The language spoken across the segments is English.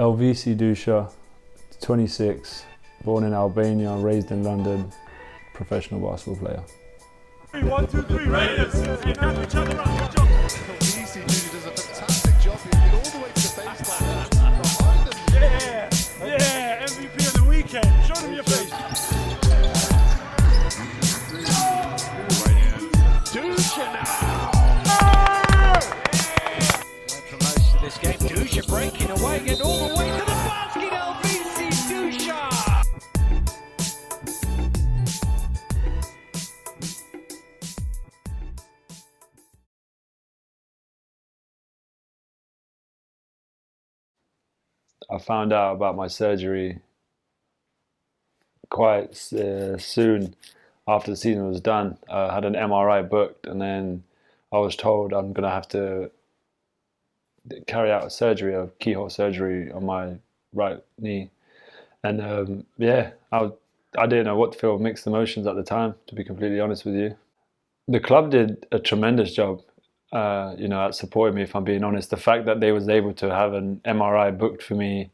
Elvisi Dusha, 26, born in Albania, raised in London, professional basketball player. 1, 2, 3, Raiders! Elvisi does a fantastic job here. Get all the way to the baseline. Behind them. Yeah, MVP of the weekend. Show them your face. Right hand. Dusha now. For most of this game, Dusha breaking away, getting all the way to the basket. Elvisi Dusha. I found out about my surgery quite soon after the season was done. I had an MRI booked, and then I was told I'm going to have to carry out a keyhole surgery on my right knee. And I didn't know what to feel, mixed emotions at the time, to be completely honest with you. The club did a tremendous job, at supporting me, if I'm being honest. The fact that they was able to have an MRI booked for me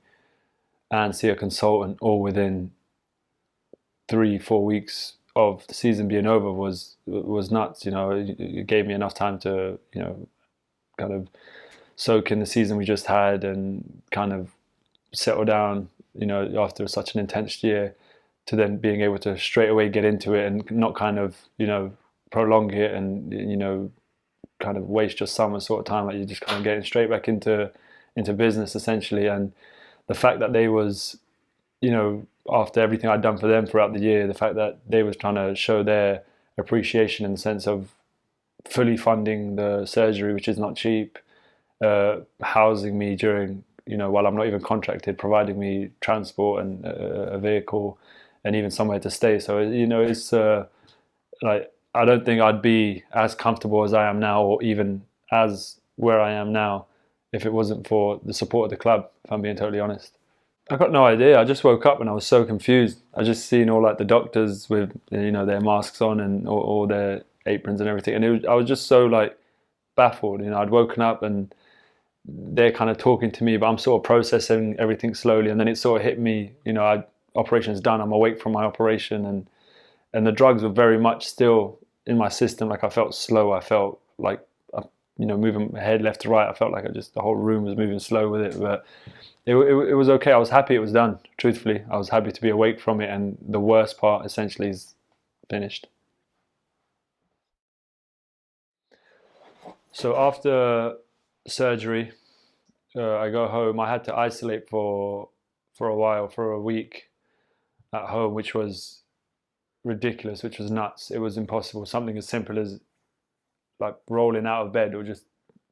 and see a consultant all within 3-4 weeks of the season being over was nuts. It gave me enough time to, kind of soak in the season we just had and kind of settle down, after such an intense year, to then being able to straight away get into it and not kind of, prolong it and, kind of waste your summer sort of time. Like, you're just kind of getting straight back into business essentially. And the fact that they was, after everything I'd done for them throughout the year, the fact that they was trying to show their appreciation in the sense of fully funding the surgery, which is not cheap, housing me during, while I'm not even contracted, providing me transport and a vehicle and even somewhere to stay. So, it's like, I don't think I'd be as comfortable as I am now, or even as where I am now, if it wasn't for the support of the club, if I'm being totally honest. I got no idea. I just woke up and I was so confused. I just seen all like the doctors with, their masks on and all their aprons and everything. And I was just so like baffled. I'd woken up and they're kind of talking to me, but I'm sort of processing everything slowly. And then it sort of hit me, operation's done. I'm awake from my operation, and the drugs were very much still in my system. Like, I felt slow. I felt like, moving my head left to right. I felt like the whole room was moving slow with it, but it was okay. I was happy it was done. Truthfully, I was happy to be awake from it, and the worst part essentially is finished. So after surgery, I go home. I had to isolate for a while, for a week at home, which was ridiculous, which was nuts. It was impossible. Something as simple as like rolling out of bed, or just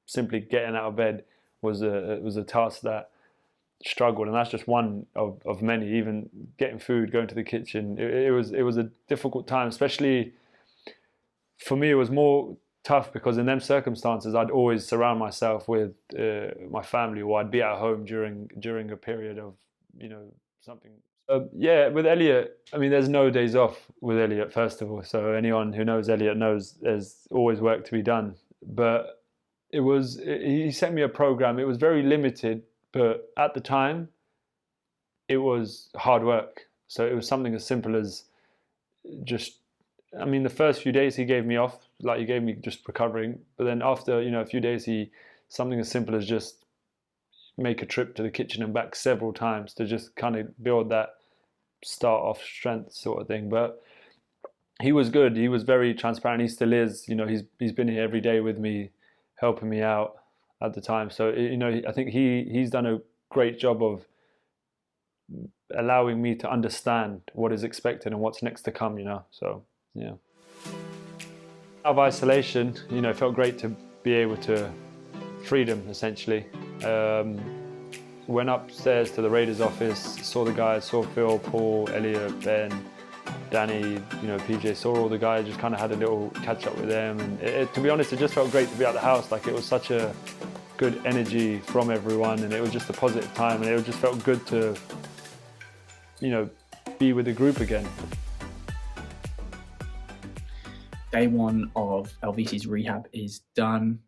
simply getting out of bed, was a task that struggled, and that's just one of many. Even getting food, going to the kitchen, it was a difficult time. Especially for me, it was more tough because in them circumstances, I'd always surround myself with my family, or I'd be at home during a period of something. With Elliot, I mean, there's no days off with Elliot, first of all. So anyone who knows Elliot knows there's always work to be done. But he sent me a program. It was very limited, but at the time, it was hard work. So it was something as simple as the first few days he gave me off, like he gave me just recovering. But then after, a few days, something as simple as just make a trip to the kitchen and back several times to just kind of build that start off strength sort of thing. But he was good. He was very transparent. He still is. He's been here every day with me, helping me out at the time. So I think he's done a great job of allowing me to understand what is expected and what's next to come. So yeah. Out of isolation, it felt great to be able to freedom essentially. Went upstairs to the Raiders office, saw the guys, saw Phil, Paul, Elliot, Ben, Danny, PJ, saw all the guys, just kind of had a little catch up with them. And to be honest, it just felt great to be at the house. Like, it was such a good energy from everyone, and it was just a positive time, and it just felt good to, be with the group again. Day one of Elvisi's rehab is done.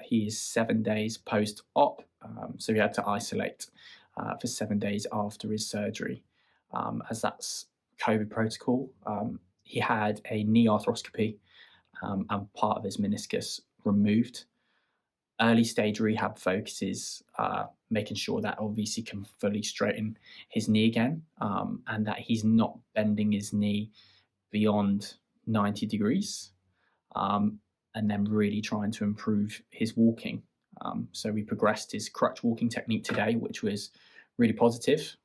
He is 7 days post-op, so he had to isolate. for 7 days after his surgery, as that's COVID protocol. He had a knee arthroscopy and part of his meniscus removed. Early stage rehab focuses making sure that Elvisi can fully straighten his knee again, and that he's not bending his knee beyond 90 degrees, and then really trying to improve his walking. So we progressed his crutch walking technique today, which was really positive,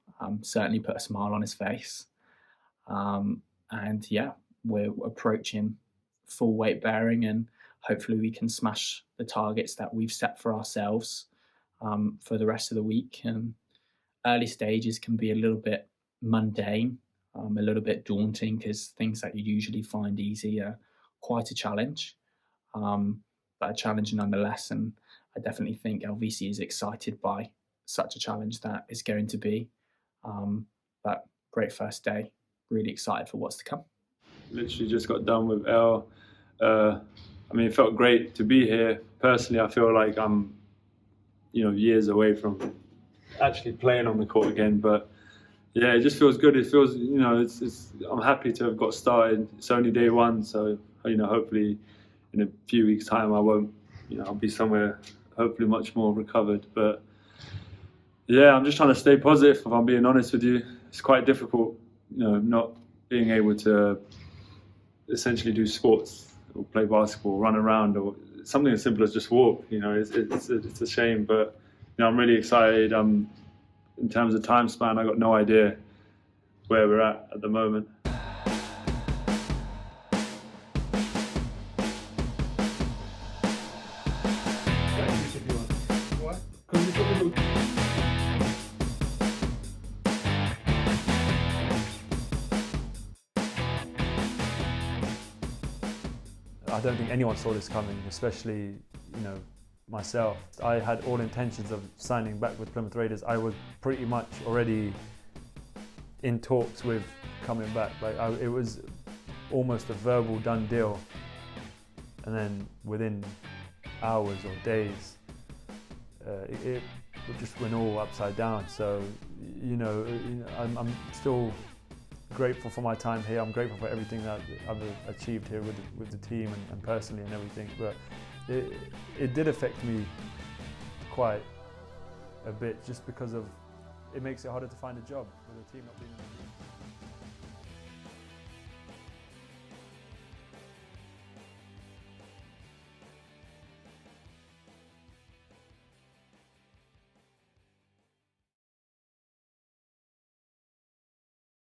certainly put a smile on his face. And yeah, we're approaching full weight bearing, and hopefully we can smash the targets that we've set for ourselves for the rest of the week. And early stages can be a little bit mundane, a little bit daunting, because things that you usually find easy are quite a challenge, but a challenge nonetheless. And I definitely think Elvisi is excited by such a challenge that is going to be. But great first day, really excited for what's to come. Literally just got done with El. I mean, it felt great to be here. Personally, I feel like I'm, years away from actually playing on the court again. But yeah, it just feels good. It feels, I'm happy to have got started. It's only day one, so hopefully in a few weeks' time I won't, I'll be somewhere hopefully much more recovered. But yeah, I'm just trying to stay positive. If I'm being honest with you, it's quite difficult, not being able to essentially do sports or play basketball, run around, or something as simple as just walk. It's a shame, but I'm really excited. In terms of time span, I got no idea where we're at the moment. I don't think anyone saw this coming, especially, myself. I had all intentions of signing back with Plymouth Raiders. I was pretty much already in talks with coming back. It was almost a verbal done deal. And then within hours or days, it just went all upside down. So, I'm still grateful for my time here. I'm grateful for everything that I've achieved here with the team and personally and everything. But it did affect me quite a bit, just because of it makes it harder to find a job with a team not being in the team.